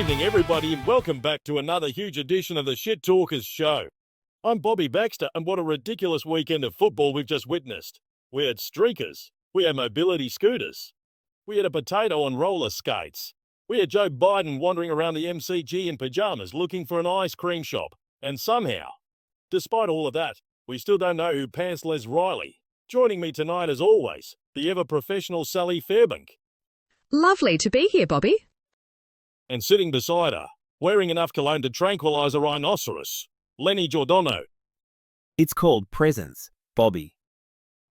evening, everybody, and welcome back to another huge edition of the Shit Talkers Show. I'm Bobby Baxter, and what a ridiculous weekend of football we've just witnessed. We had streakers. We had mobility scooters. We had a potato on roller skates. We had Joe Biden wandering around the MCG in pajamas looking for an ice cream shop. And somehow, despite all of that, we still don't know who Pantsless Riley. Joining me tonight, as always, the ever-professional Sally Fairbank. Lovely to be here, Bobby. And sitting beside her, wearing enough cologne to tranquilize a rhinoceros, Lenny Giordano. It's called presence, Bobby.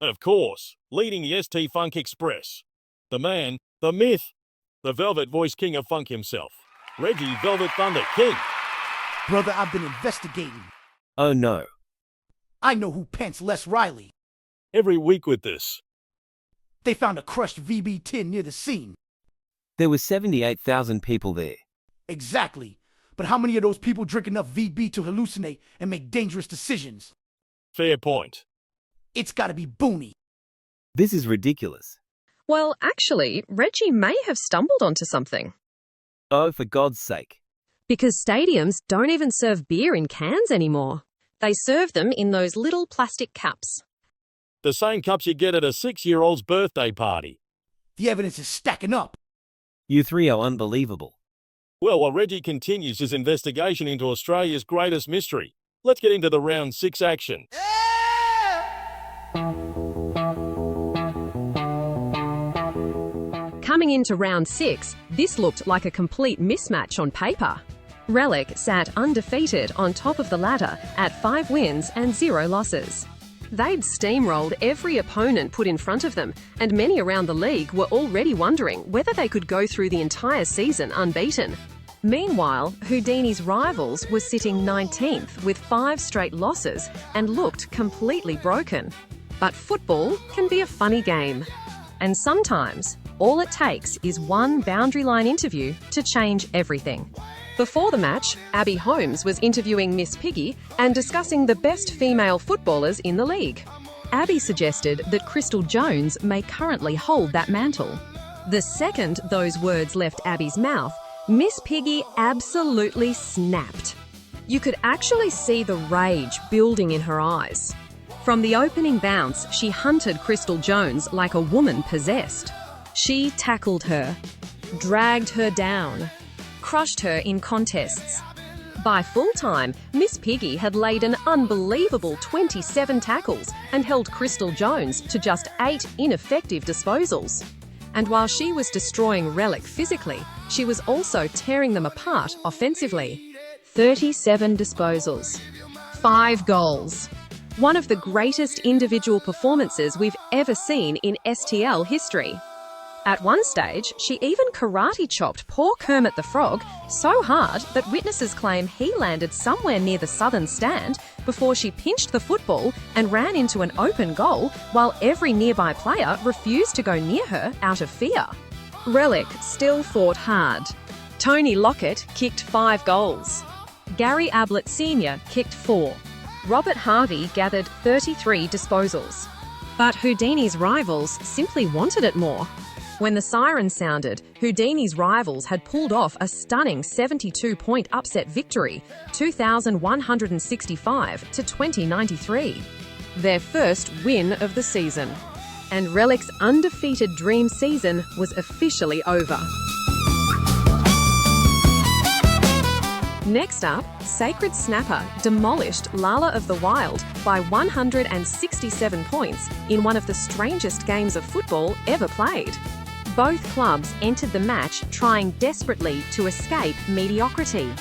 And of course, leading the ST Funk Express, the man, the myth, the Velvet Voice King of Funk himself, Reggie Velvet Thunder King. Brother, I've been investigating. Oh no. I know who Pantsless Riley. Every week with this. They found a crushed VB tin near the scene. There were 78,000 people there. Exactly. But how many of those people drink enough VB to hallucinate and make dangerous decisions? Fair point. It's gotta be Booney. This is ridiculous. Well, actually, Reggie may have stumbled onto something. Oh, for God's sake. Because stadiums don't even serve beer in cans anymore. They serve them in those little plastic cups. The same cups you get at a 6-year-old's birthday party. The evidence is stacking up. You three are unbelievable. Well, while Reggie continues his investigation into Australia's greatest mystery, let's get into the round 6 action. Coming into round 6, this looked like a complete mismatch on paper. Rellik sat undefeated on top of the ladder at 5 wins and 0 losses. They'd steamrolled every opponent put in front of them, and many around the league were already wondering whether they could go through the entire season unbeaten. Meanwhile, Houdini's rivals were sitting 19th with 5 straight losses and looked completely broken. But football can be a funny game. And sometimes, all it takes is one boundary line interview to change everything. Before the match, Abby Holmes was interviewing Miss Piggy and discussing the best female footballers in the league. Abby suggested that Crystal Jones may currently hold that mantle. The second those words left Abby's mouth, Miss Piggy absolutely snapped. You could actually see the rage building in her eyes. From the opening bounce, she hunted Crystal Jones like a woman possessed. She tackled her, dragged her down, crushed her in contests. By full-time, Miss Piggy had laid an unbelievable 27 tackles and held Crystal Jones to just 8 ineffective disposals. And while she was destroying Rellik physically, she was also tearing them apart offensively. 37 disposals. 5 goals. One of the greatest individual performances we've ever seen in STL history. At one stage, she even karate chopped poor Kermit the Frog so hard that witnesses claim he landed somewhere near the southern stand before she pinched the football and ran into an open goal while every nearby player refused to go near her out of fear. Rellik still fought hard. Tony Lockett kicked 5 goals. Gary Ablett Sr. kicked 4. Robert Harvey gathered 33 disposals. But Houdini's rivals simply wanted it more. When the siren sounded, Houdini's rivals had pulled off a stunning 72-point upset victory, 2,165 to 2093. Their first win of the season. And Rellik's undefeated dream season was officially over. Next up, Sacred Snapper demolished Lala of the Wild by 167 points in one of the strangest games of football ever played. Both clubs entered the match trying desperately to escape mediocrity.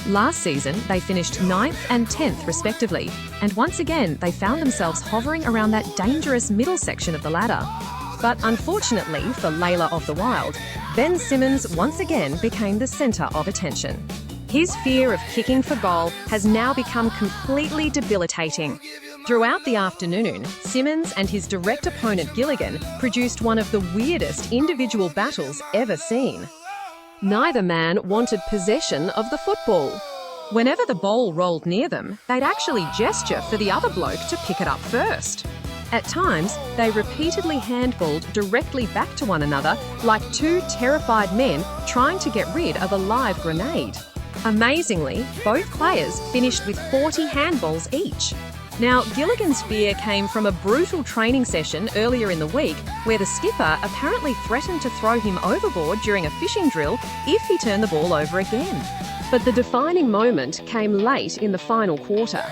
Last season, they finished 9th and 10th respectively, and once again they found themselves hovering around that dangerous middle section of the ladder. But unfortunately for Layla of the Wild, Ben Simmons once again became the centre of attention. His fear of kicking for goal has now become completely debilitating. Throughout the afternoon, Simmons and his direct opponent Gilligan produced one of the weirdest individual battles ever seen. Neither man wanted possession of the football. Whenever the ball rolled near them, they'd actually gesture for the other bloke to pick it up first. At times, they repeatedly handballed directly back to one another like two terrified men trying to get rid of a live grenade. Amazingly, both players finished with 40 handballs each. Now, Gilligan's fear came from a brutal training session earlier in the week where the skipper apparently threatened to throw him overboard during a fishing drill if he turned the ball over again. But the defining moment came late in the final quarter.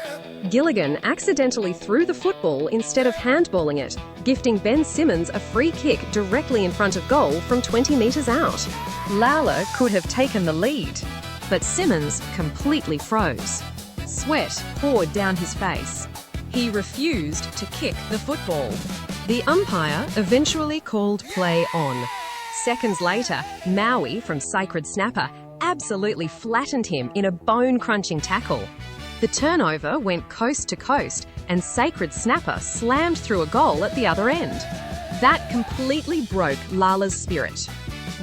Gilligan accidentally threw the football instead of handballing it, gifting Ben Simmons a free kick directly in front of goal from 20 metres out. Lowler could have taken the lead, but Simmons completely froze. Sweat poured down his face. He refused to kick the football. The umpire eventually called play on. Seconds later, Maui from Sacred Snapper absolutely flattened him in a bone-crunching tackle. The turnover went coast to coast, and Sacred Snapper slammed through a goal at the other end. That completely broke Lala's spirit.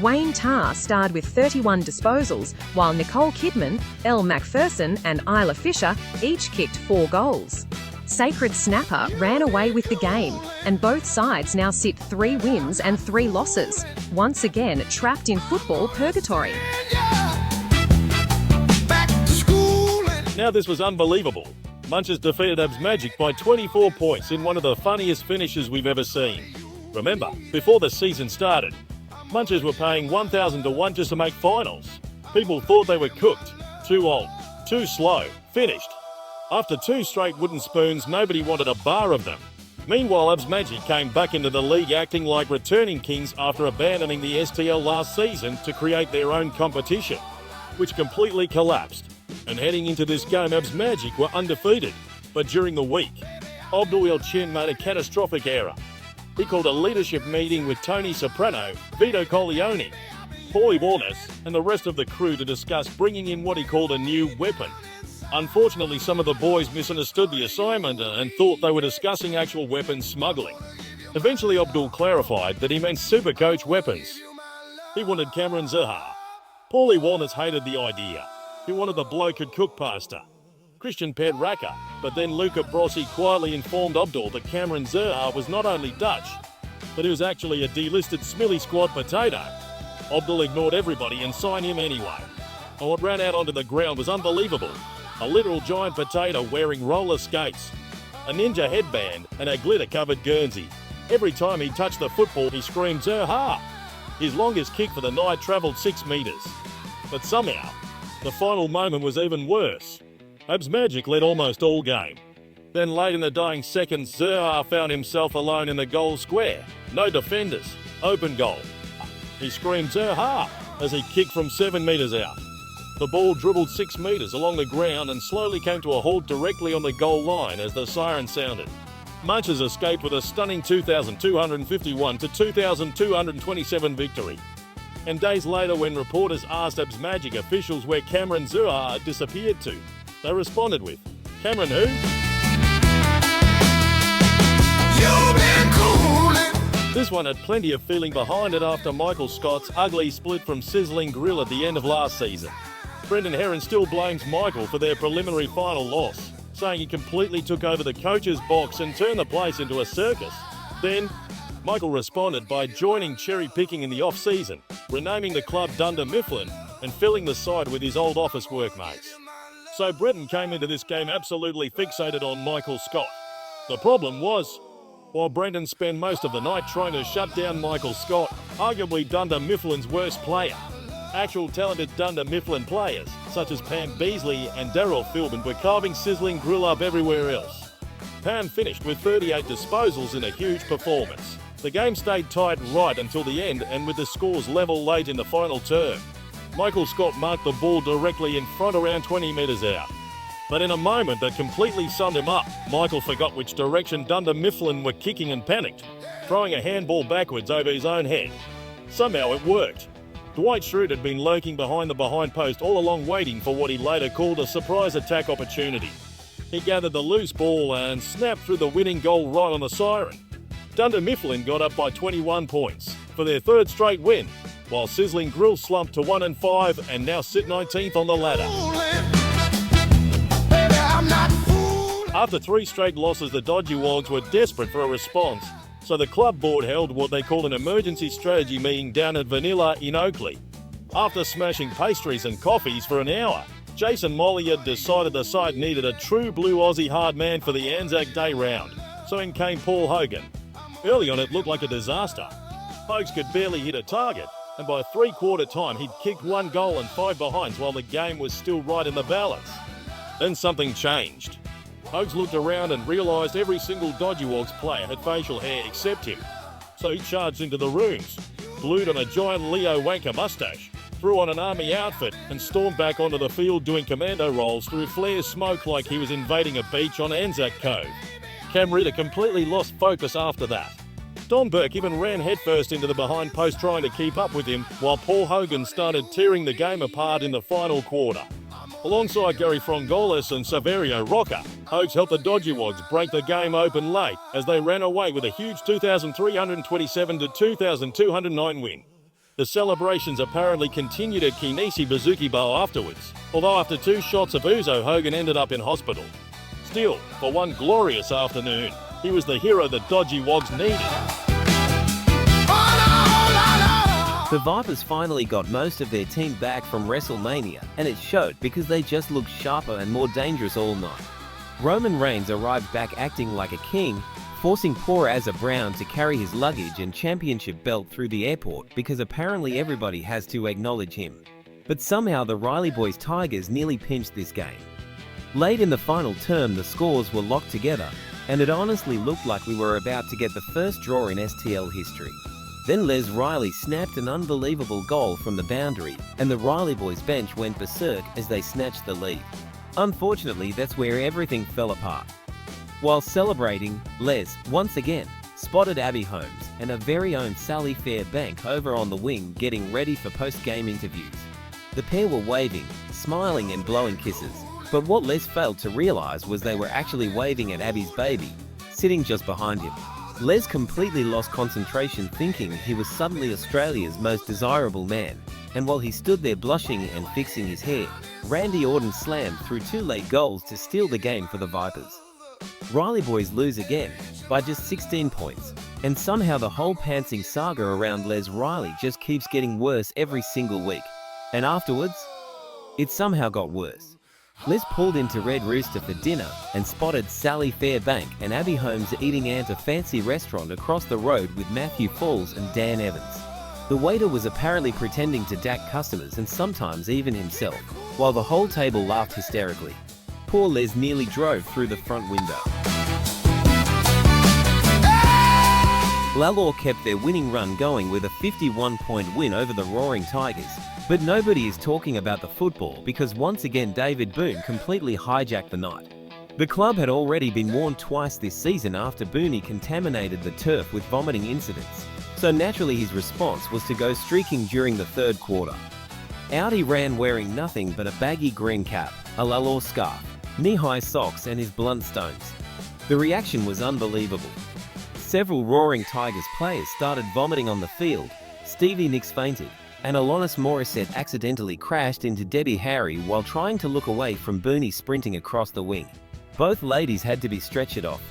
Wayne Tarr starred with 31 disposals, while Nicole Kidman, Elle Macpherson and Isla Fisher each kicked 4 goals. Sacred Snapper ran away with the game, and both sides now sit 3 wins and 3 losses, once again trapped in football purgatory. Now this was unbelievable. Munchers defeated absmagic by 24 points in one of the funniest finishes we've ever seen. Remember, before the season started, Munchers were paying 1,000 to 1 just to make finals. People thought they were cooked, too old, too slow, finished. After 2 straight wooden spoons, nobody wanted a bar of them. Meanwhile, absmagic came back into the league acting like returning kings after abandoning the STL last season to create their own competition, which completely collapsed. And heading into this game, absmagic were undefeated. But during the week, Abdul El Chin made a catastrophic error. He called a leadership meeting with Tony Soprano, Vito Corleone, Paulie Walnuts, and the rest of the crew to discuss bringing in what he called a new weapon. Unfortunately, some of the boys misunderstood the assignment and thought they were discussing actual weapons smuggling. Eventually, Abdul clarified that he meant Supercoach weapons. He wanted Cameron Zaha. Paulie Walnuts hated the idea. He wanted the bloke who'd cook pasta, Christian Pedraka, but then Luca Brossi quietly informed Abdul that Cameron Zaha was not only Dutch, but he was actually a delisted Smillie squad potato. Abdul ignored everybody and signed him anyway. And what ran out onto the ground was unbelievable. A literal giant potato wearing roller skates, a ninja headband and a glitter-covered Guernsey. Every time he touched the football, he screamed Zaha. His longest kick for the night travelled 6 metres. But somehow, the final moment was even worse. absmagic led almost all game. Then late in the dying seconds, Zaha found himself alone in the goal square. No defenders. Open goal. He screamed Zaha as he kicked from 7 metres out. The ball dribbled 6 metres along the ground and slowly came to a halt directly on the goal line as the siren sounded. Munchers escaped with a stunning 2,251 to 2,227 victory. And days later, when reporters asked absmagic officials where Cameron Zaha had disappeared to, they responded with, "Cameron who?" This one had plenty of feeling behind it after Michael Scott's ugly split from Sizzling Grill at the end of last season. Brendan Herron still blames Michael for their preliminary final loss, saying he completely took over the coach's box and turned the place into a circus. Then, Michael responded by joining cherry-picking in the off-season, renaming the club Dunder Mifflin and filling the side with his old office workmates. So Brendan came into this game absolutely fixated on Michael Scott. The problem was, while Brendan spent most of the night trying to shut down Michael Scott, arguably Dunder Mifflin's worst player, actual talented Dunder Mifflin players, such as Pam Beasley and Daryl Philbin, were carving Sizzling Grill up everywhere else. Pam finished with 38 disposals in a huge performance. The game stayed tight right until the end, and with the scores level late in the final term, Michael Scott marked the ball directly in front around 20 metres out. But in a moment that completely summed him up, Michael forgot which direction Dunder Mifflin were kicking and panicked, throwing a handball backwards over his own head. Somehow it worked. Dwight Schrute had been lurking behind the behind post all along, waiting for what he later called a surprise attack opportunity. He gathered the loose ball and snapped through the winning goal right on the siren. Dunder Mifflin got up by 21 points for their third straight win, while Sizzling Grill slumped to 1-5 and now sit 19th on the ladder. After 3 straight losses, the Dodgy Wogs were desperate for a response, so the club board held what they called an emergency strategy meeting down at Vanilla in Oakley. After smashing pastries and coffees for an hour, Jason Molly had decided the side needed a true blue Aussie hard man for the Anzac Day round, so in came Paul Hogan. Early on it looked like a disaster. Hogs could barely hit a target, and by three-quarter time he'd kicked 1 goal and 5 behinds while the game was still right in the balance. Then something changed. Hogs looked around and realised every single Dodgy Wogs player had facial hair except him. So he charged into the rooms, glued on a giant Leo wanker mustache, threw on an army outfit and stormed back onto the field doing commando rolls through flares smoke like he was invading a beach on Anzac Cove. Cam Ritter completely lost focus after that. Don Burke even ran headfirst into the behind post trying to keep up with him, while Paul Hogan started tearing the game apart in the final quarter. Alongside Gary Frongolis and Saverio Rocca, Hogs helped the Dodgy Wogs break the game open late as they ran away with a huge 2,327 to 2,209 win. The celebrations apparently continued at Kinesi Bazuki Bowl afterwards, although after 2 shots of ouzo, Hogan ended up in hospital. Still, for one glorious afternoon, he was the hero the Dodgy Wogs needed. The Vipers finally got most of their team back from WrestleMania, and it showed because they just looked sharper and more dangerous all night. Roman Reigns arrived back acting like a king, forcing poor Azza Brown to carry his luggage and championship belt through the airport because apparently everybody has to acknowledge him. But somehow the Riley Boys Tigers nearly pinched this game. Late in the final term, the scores were locked together, and it honestly looked like we were about to get the first draw in STL history. Then Les Riley snapped an unbelievable goal from the boundary, and the Riley Boys bench went berserk as they snatched the lead. Unfortunately, that's where everything fell apart. While celebrating, Les, once again, spotted Abby Holmes and our very own Sally Fairbank over on the wing getting ready for post-game interviews. The pair were waving, smiling and blowing kisses, but what Les failed to realise was they were actually waving at Abby's baby, sitting just behind him. Les completely lost concentration thinking he was suddenly Australia's most desirable man, and while he stood there blushing and fixing his hair, Randy Orton slammed through 2 late goals to steal the game for the Vipers. Riley Boys lose again, by just 16 points, and somehow the whole pantsing saga around Les Riley just keeps getting worse every single week. And afterwards, it somehow got worse. Les pulled into Red Rooster for dinner and spotted Sally Fairbank and Abby Holmes eating at a fancy restaurant across the road with Matthew Falls and Dan Evans. The waiter was apparently pretending to dack customers and sometimes even himself, while the whole table laughed hysterically. Poor Les nearly drove through the front window. Lalor kept their winning run going with a 51-point win over the Roaring Tigers. But nobody is talking about the football because once again David Boon completely hijacked the night. The club had already been warned twice this season after Booney contaminated the turf with vomiting incidents, so naturally his response was to go streaking during the 3rd quarter. Out he ran wearing nothing but a baggy green cap, a Lalor scarf, knee-high socks and his blunt stones. The reaction was unbelievable. Several Roaring Tigers players started vomiting on the field, Stevie Nicks fainted, and Alanis Morissette accidentally crashed into Debbie Harry while trying to look away from Booney sprinting across the wing. Both ladies had to be stretchered off.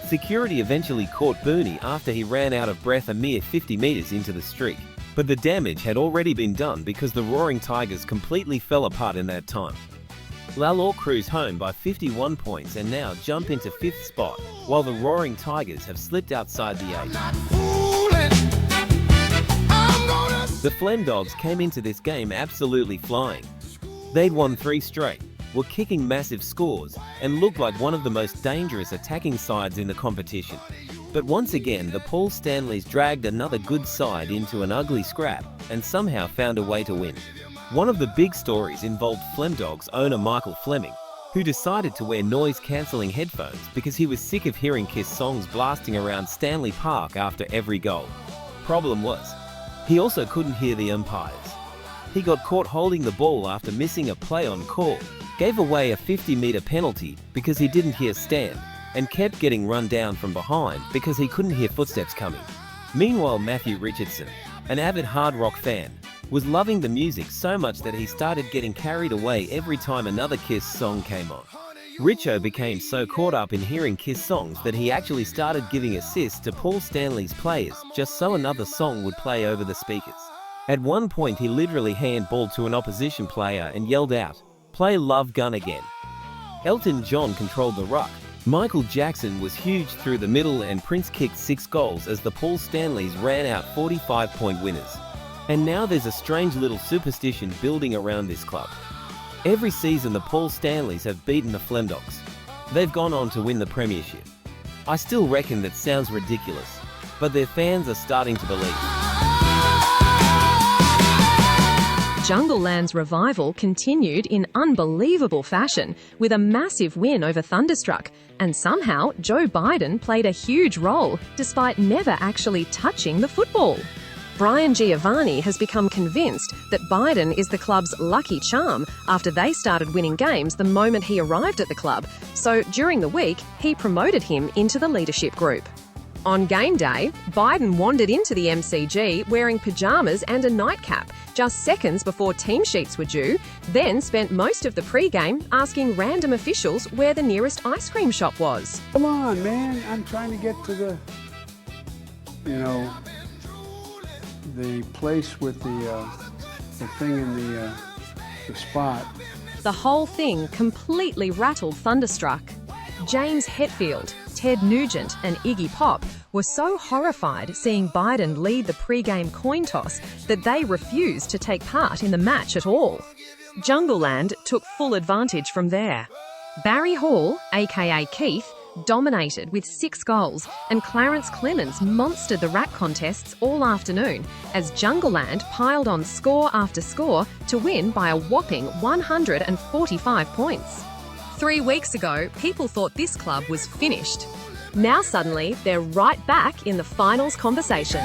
Security eventually caught Booney after he ran out of breath a mere 50 meters into the streak, but the damage had already been done because the Roaring Tigers completely fell apart in that time. Lalor cruise home by 51 points and now jump into 5th spot, while the Roaring Tigers have slipped outside the 8th. The Flem Dogs came into this game absolutely flying. They'd won 3 straight, were kicking massive scores, and looked like one of the most dangerous attacking sides in the competition. But once again, the Paul Stanleys dragged another good side into an ugly scrap and somehow found a way to win. One of the big stories involved Flem Dogs owner Michael Fleming, who decided to wear noise-cancelling headphones because he was sick of hearing Kiss songs blasting around Stanley Park after every goal. Problem was, he also couldn't hear the umpires. He got caught holding the ball after missing a play on call, gave away a 50-meter penalty because he didn't hear stand, and kept getting run down from behind because he couldn't hear footsteps coming. Meanwhile, Matthew Richardson, an avid hard rock fan, was loving the music so much that he started getting carried away every time another Kiss song came on. Richo became so caught up in hearing Kiss songs that he actually started giving assists to Paul Stanley's players just so another song would play over the speakers. At one point he literally handballed to an opposition player and yelled out, "Play Love Gun again." Elton John controlled the ruck. Michael Jackson was huge through the middle and Prince kicked 6 goals as the Paul Stanleys ran out 45-point winners. And now there's a strange little superstition building around this club. Every season the Paul Stanleys have beaten the Flemdogs. They've gone on to win the premiership. I still reckon that sounds ridiculous, but their fans are starting to believe. Jungleland's revival continued in unbelievable fashion with a massive win over Thunderstruck, and somehow Joe Biden played a huge role despite never actually touching the football. Brian Giovanni has become convinced that Biden is the club's lucky charm after they started winning games the moment he arrived at the club, so during the week he promoted him into the leadership group. On game day, Biden wandered into the MCG wearing pyjamas and a nightcap just seconds before team sheets were due, then spent most of the pre-game asking random officials where the nearest ice cream shop was. Come on, man, I'm trying to get to the place with the thing in the spot. The whole thing completely rattled Thunderstruck. James Hetfield, Ted Nugent and Iggy Pop were so horrified seeing Biden lead the pre-game coin toss that they refused to take part in the match at all. Jungleland took full advantage from there. Barry Hall, aka Keith, dominated with 6 goals, and Clarence Clemens monstered the rack contests all afternoon as Jungleland piled on score after score to win by a whopping 145 points. 3 weeks ago, people thought this club was finished. Now suddenly, they're right back in the finals conversation.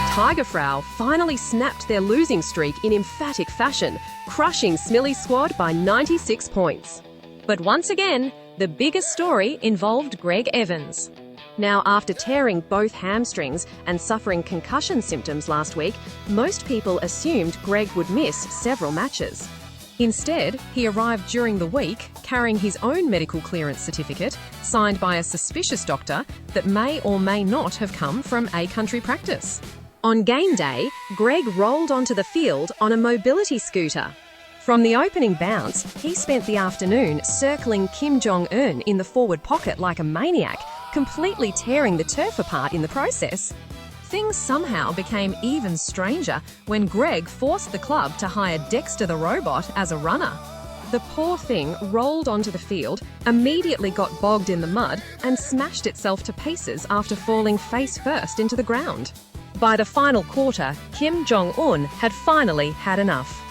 Tigerfrau finally snapped their losing streak in emphatic fashion, crushing Smillie's squad by 96 points. But once again, the biggest story involved Greg Evans. Now, after tearing both hamstrings and suffering concussion symptoms last week, most people assumed Greg would miss several matches. Instead, he arrived during the week carrying his own medical clearance certificate, signed by a suspicious doctor that may or may not have come from A Country Practice. On game day, Greg rolled onto the field on a mobility scooter. From the opening bounce, he spent the afternoon circling Kim Jong-un in the forward pocket like a maniac, completely tearing the turf apart in the process. Things somehow became even stranger when Greg forced the club to hire Dexter the robot as a runner. The poor thing rolled onto the field, immediately got bogged in the mud, and smashed itself to pieces after falling face first into the ground. By the final quarter, Kim Jong-un had finally had enough.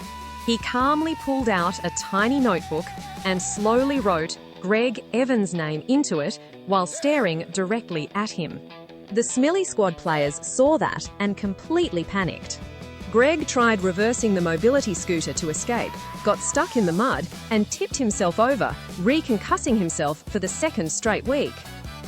He calmly pulled out a tiny notebook and slowly wrote Greg Evans' name into it while staring directly at him. The Smillie squad players saw that and completely panicked. Greg tried reversing the mobility scooter to escape, got stuck in the mud, and tipped himself over, reconcussing himself for the 2nd straight week.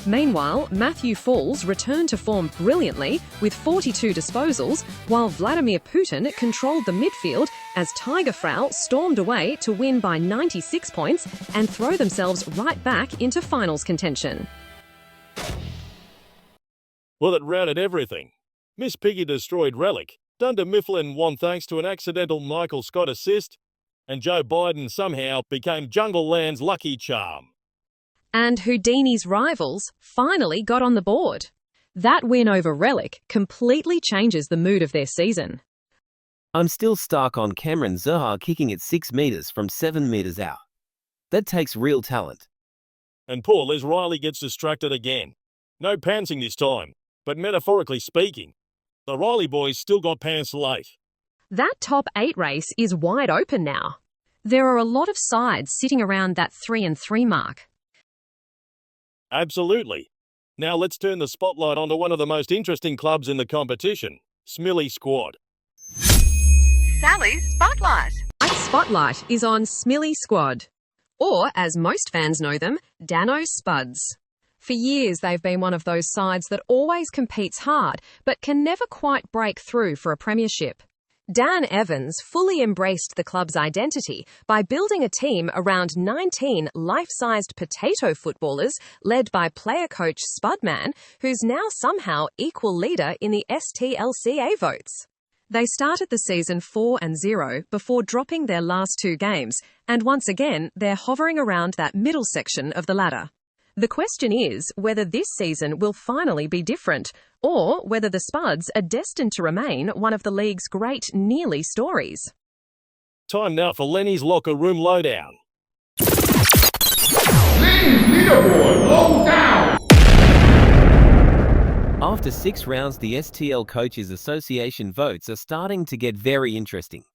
Meanwhile, Matthew Falls returned to form brilliantly with 42 disposals, while Vladimir Putin controlled the midfield as Tigerfrau stormed away to win by 96 points and throw themselves right back into finals contention. Well, it routed everything. Miss Piggy destroyed Rellik. Dunder Mifflin won thanks to an accidental Michael Scott assist, and Joe Biden somehow became Jungleland's lucky charm. And Houdini's rivals finally got on the board. That win over Rellik completely changes the mood of their season. I'm still stuck on Cameron Zaha kicking it 6 meters from 7 meters out. That takes real talent. And poor Les Riley gets distracted again. No pantsing this time, but metaphorically speaking, the Riley boys still got pants late. That top 8 race is wide open now. There are a lot of sides sitting around that 3-3 mark. Absolutely. Now let's turn the spotlight onto one of the most interesting clubs in the competition, Smillie squad. Sally's Spotlight. Our spotlight is on Smillie squad, or as most fans know them, Dano's Spuds. For years, they've been one of those sides that always competes hard, but can never quite break through for a premiership. Dan Evans fully embraced the club's identity by building a team around 19 life-sized potato footballers led by player-coach Spudman, who's now somehow equal leader in the STLCA votes. They started the season 4-0 before dropping their last 2 games, and once again, they're hovering around that middle section of the ladder. The question is whether this season will finally be different, or whether the Spuds are destined to remain one of the league's great nearly stories. Time now for Lenny's Locker Room Lowdown. Lenny's Leaderboard Lowdown! After 6 rounds, the STL Coaches Association votes are starting to get very interesting.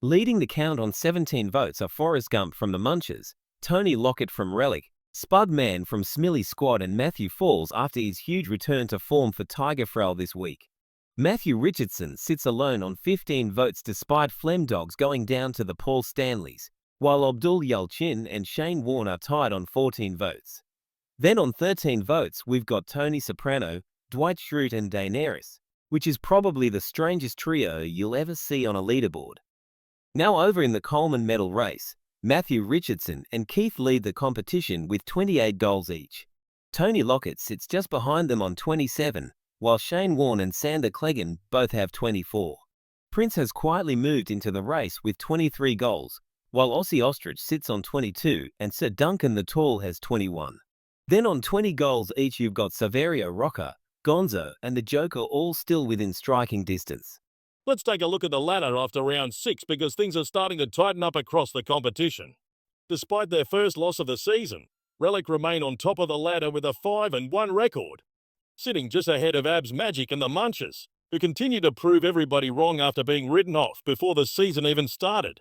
Leading the count on 17 votes are Forrest Gump from the Munchers, Tony Lockett from Rellik, Spudman from Smillie squad, and Matthew Falls after his huge return to form for Tiger Frel this week. Matthew Richardson sits alone on 15 votes despite Flem Dogs going down to the Paul Stanleys, while Abdul Yalchin and Shane Warne are tied on 14 votes. Then on 13 votes we've got Tony Soprano, Dwight Schrute and Daenerys, which is probably the strangest trio you'll ever see on a leaderboard. Now over in the Coleman Medal race, Matthew Richardson and Keith lead the competition with 28 goals each. Tony Lockett sits just behind them on 27, while Shane Warne and Sander Cleggan both have 24. Prince has quietly moved into the race with 23 goals, while Aussie Ostrich sits on 22 and Sir Duncan the Tall has 21. Then on 20 goals each you've got Saverio Rocker, Gonzo and the Joker all still within striking distance. Let's take a look at the ladder after round 6 because things are starting to tighten up across the competition. Despite their first loss of the season, Rellik remain on top of the ladder with a 5-1 record, sitting just ahead of absmagic and the Munchers, who continue to prove everybody wrong after being written off before the season even started.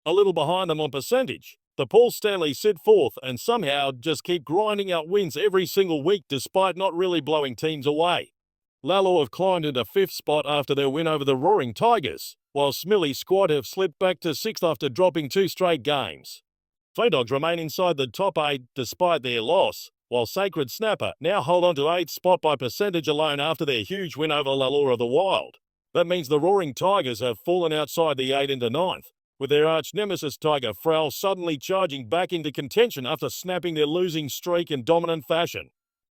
A little behind them on percentage, the Paul Stanley sit 4th and somehow just keep grinding out wins every single week despite not really blowing teams away. Lalo have climbed into 5th spot after their win over the Roaring Tigers, while Smillie's squad have slipped back to 6th after dropping 2 straight games. Dogs remain inside the top 8 despite their loss, while Sacred Snapper now hold on to 8th spot by percentage alone after their huge win over Lalore of the Wild. That means the Roaring Tigers have fallen outside the 8 into 9th, with their arch-nemesis Tiger Frel suddenly charging back into contention after snapping their losing streak in dominant fashion.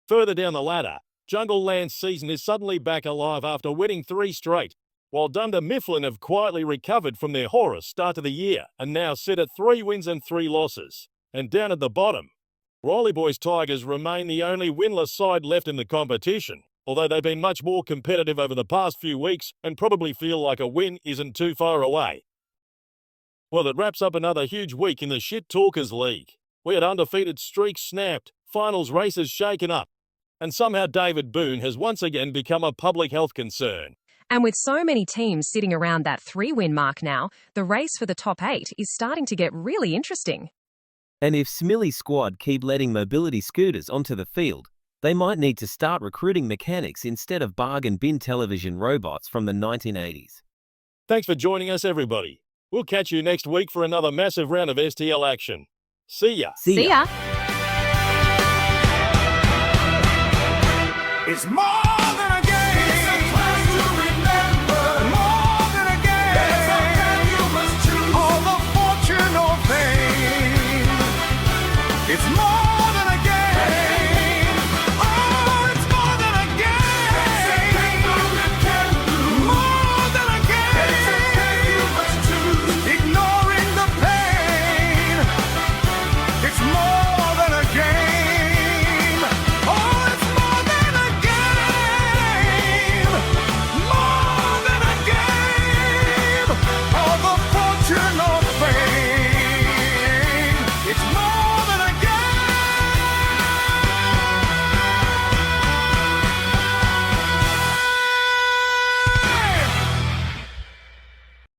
Further down the ladder, Jungleland's season is suddenly back alive after winning 3 straight, while Dunder Mifflin have quietly recovered from their horror start to the year and now sit at 3 wins and 3 losses. And down at the bottom, Riley Boys Tigers remain the only winless side left in the competition, although they've been much more competitive over the past few weeks and probably feel like a win isn't too far away. Well, that wraps up another huge week in the Shit Talkers League. We had undefeated streaks snapped, finals races shaken up, and somehow David Boon has once again become a public health concern. And with so many teams sitting around that 3-win mark now, the race for the top 8 is starting to get really interesting. And if Smillie's squad keep letting mobility scooters onto the field, they might need to start recruiting mechanics instead of bargain bin television robots from the 1980s. Thanks for joining us, everybody. We'll catch you next week for another massive round of STL action. See ya. See ya. It's more